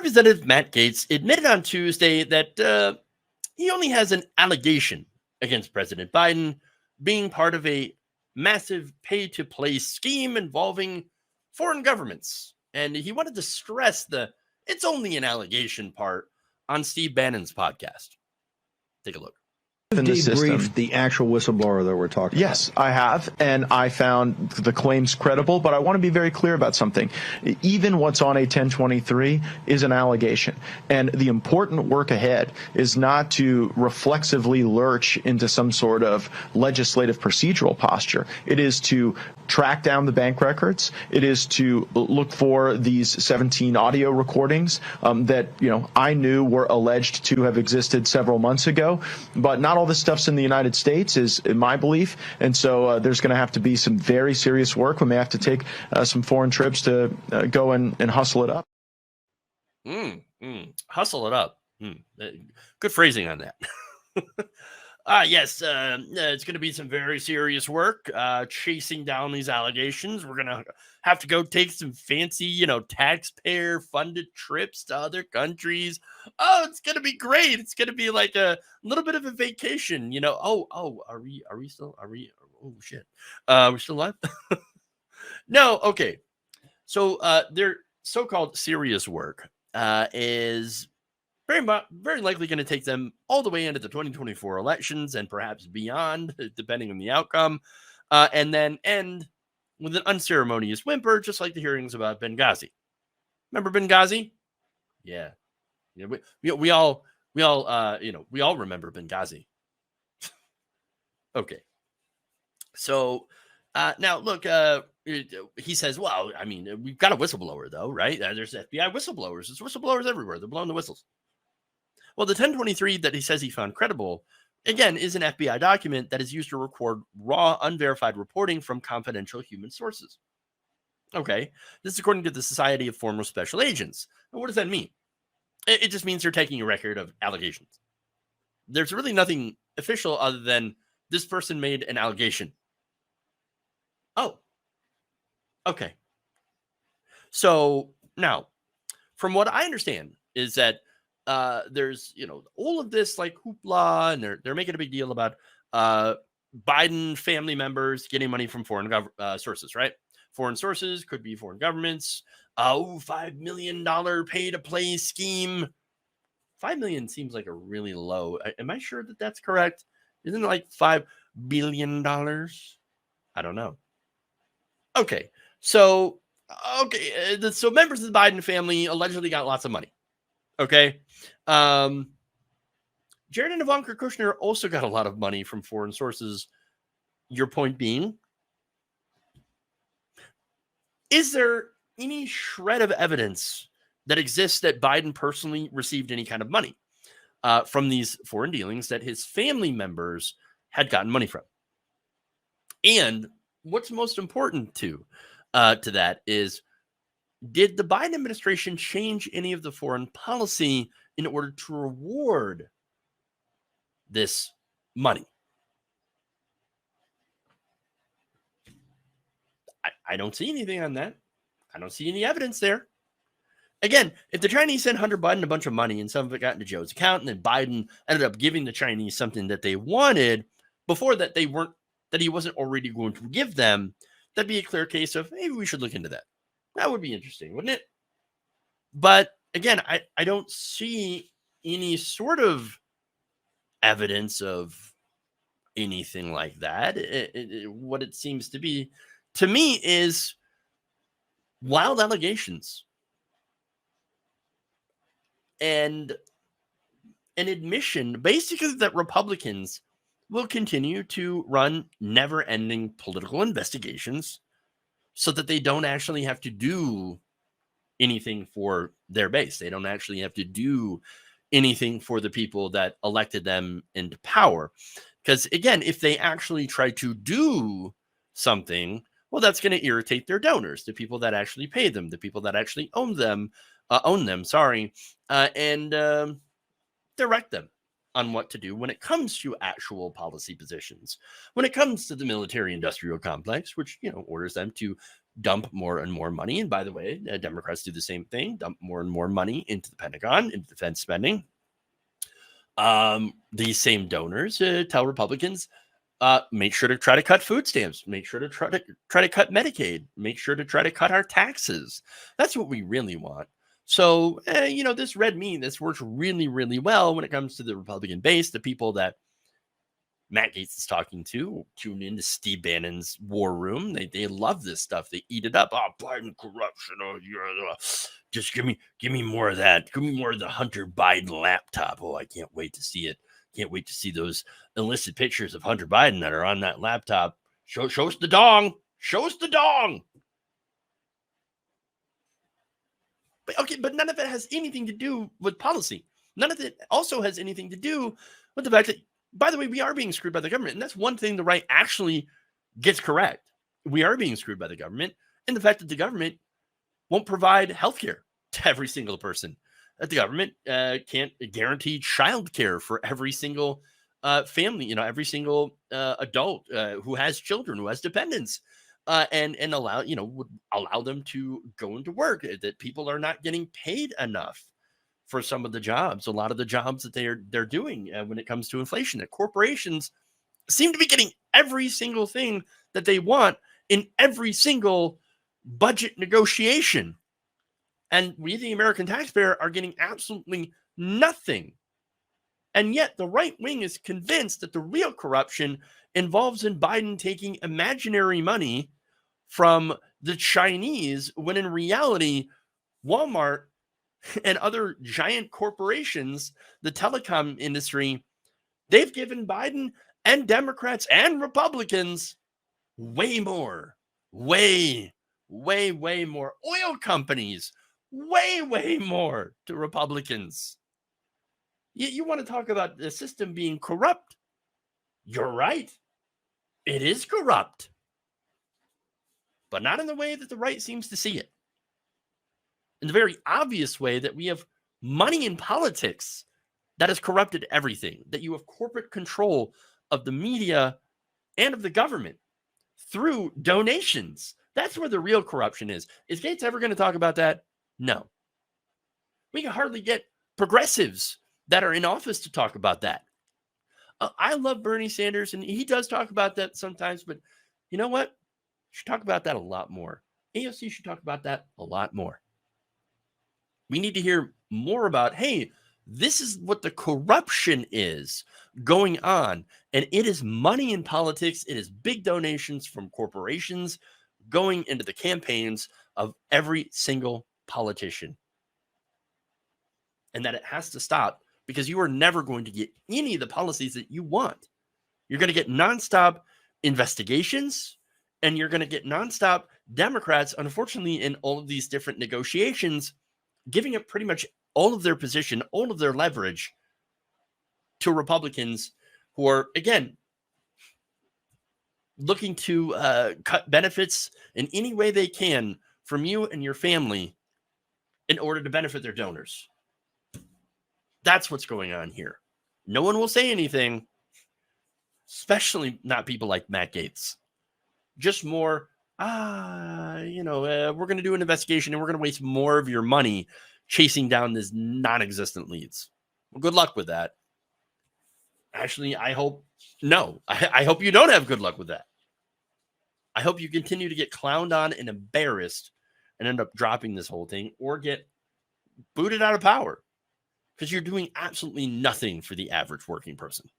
Representative Matt Gaetz admitted on Tuesday that he only has an allegation against President Biden being part of a massive pay-to-play scheme involving foreign governments. And he wanted to stress the "it's only an allegation" part on Steve Bannon's podcast. Take a look. Debriefed the actual whistleblower that we're talking about. Yes, I have, and I found the claims credible, but I want to be very clear about something. Even what's on a 1023 is an allegation, and the important work ahead is not to reflexively lurch into some sort of legislative procedural posture. It is to track down the bank records. It is to look for these 17 audio recordings that I knew were alleged to have existed several months ago, but not all this stuff's in the United States, is in my belief, and so there's going to have to be some very serious work. We may have to take some foreign trips to go and hustle it up. Hustle it up. Good phrasing on that. Yes, it's going to be some very serious work chasing down these allegations. We're going to have to go take some fancy, taxpayer-funded trips to other countries. Oh, it's going to be great. It's going to be like a little bit of a vacation, are we still, oh, shit. We're still live? No, okay. So their so-called serious work is very likely going to take them all the way into the 2024 elections and perhaps beyond, depending on the outcome, and then end with an unceremonious whimper, just like the hearings about Benghazi. Remember Benghazi? Yeah. We all remember Benghazi. Okay. So now look, he says, well, I mean, we've got a whistleblower though, right? There's FBI whistleblowers. There's whistleblowers everywhere. They're blowing the whistles. Well, the 1023 that he says he found credible, again, is an FBI document that is used to record raw, unverified reporting from confidential human sources. Okay, this is according to the Society of Former Special Agents. And what does that mean? It just means they're taking a record of allegations. There's really nothing official other than this person made an allegation. Oh, okay. So now, from what I understand is that there's, all of this like hoopla, and they're making a big deal about Biden family members getting money from foreign sources, right? Foreign sources could be foreign governments. $5 million pay-to-play scheme. $5 million seems like a really low. Am I sure that that's correct? Isn't it like $5 billion? I don't know. Okay, so so members of the Biden family allegedly got lots of money. Okay. Jared and Ivanka Kushner also got a lot of money from foreign sources. Your point being, is there any shred of evidence that exists that Biden personally received any kind of money from these foreign dealings that his family members had gotten money from? And what's most important to that is, did the Biden administration change any of the foreign policy in order to reward this money? I don't see anything on that. I don't see any evidence there. Again, if the Chinese sent Hunter Biden a bunch of money and some of it got into Joe's account, and then Biden ended up giving the Chinese something that they wanted before that he wasn't already going to give them, that'd be a clear case of maybe we should look into that. That would be interesting, wouldn't it? But again, I don't see any sort of evidence of anything like that. What it seems to be, to me, is wild allegations and an admission, basically, that Republicans will continue to run never-ending political investigations so that they don't actually have to do anything for their base. They don't actually have to do anything for the people that elected them into power. Because, again, if they actually try to do something, well, that's going to irritate their donors, the people that actually pay them, the people that actually own them, and direct them on what to do when it comes to actual policy positions. When it comes to the military-industrial complex, which, orders them to dump more and more money. And by the way, Democrats do the same thing, dump more and more money into the Pentagon, into defense spending. These same donors tell Republicans, make sure to try to cut food stamps, make sure to try to cut Medicaid, make sure to try to cut our taxes. That's what we really want. So, this red meat, this works really, really well when it comes to the Republican base, the people that Matt Gaetz is talking to, tune into Steve Bannon's war room. They love this stuff. They eat it up. Oh, Biden corruption. Oh, yeah. Just give me more of that. Give me more of the Hunter Biden laptop. Oh, I can't wait to see it. Can't wait to see those illicit pictures of Hunter Biden that are on that laptop. Show us the dong. Show us the dong. But none of it has anything to do with policy. None of it also has anything to do with the fact that, by the way, we are being screwed by the government. And that's one thing the right actually gets correct. We are being screwed by the government, and the fact that the government won't provide health care to every single person. That the government can't guarantee child care for every single family, every single adult who has children, who has dependents, and would allow them to go into work, that people are not getting paid enough for some of the jobs, a lot of the jobs that they're doing when it comes to inflation, that corporations seem to be getting every single thing that they want in every single budget negotiation. And we, the American taxpayer, are getting absolutely nothing. And yet the right wing is convinced that the real corruption involves in Biden taking imaginary money from the Chinese, when in reality, Walmart and other giant corporations, the telecom industry, they've given Biden and Democrats and Republicans way more, way more. Oil companies, way more to Republicans. You want to talk about the system being corrupt? You're right. It is corrupt, but not in the way that the right seems to see it. In the very obvious way that we have money in politics that has corrupted everything, that you have corporate control of the media and of the government through donations. That's where the real corruption is. Is Gaetz ever going to talk about that? No. We can hardly get progressives that are in office to talk about that. I love Bernie Sanders, and he does talk about that sometimes, but you know what? We should talk about that a lot more. AOC should talk about that a lot more. We need to hear more about, hey, this is what the corruption is going on. And it is money in politics. It is big donations from corporations going into the campaigns of every single politician. And that it has to stop, because you are never going to get any of the policies that you want. You're going to get nonstop investigations, and you're going to get nonstop Democrats, unfortunately, in all of these different negotiations, giving up pretty much all of their position, all of their leverage to Republicans who are, again, looking to cut benefits in any way they can from you and your family in order to benefit their donors. That's what's going on here. No one will say anything, especially not people like Matt Gaetz. Just more, we're going to do an investigation and we're going to waste more of your money chasing down these non-existent leads. Well, good luck with that. Actually, I hope you don't have good luck with that. I hope you continue to get clowned on and embarrassed and end up dropping this whole thing, or get booted out of power, because you're doing absolutely nothing for the average working person.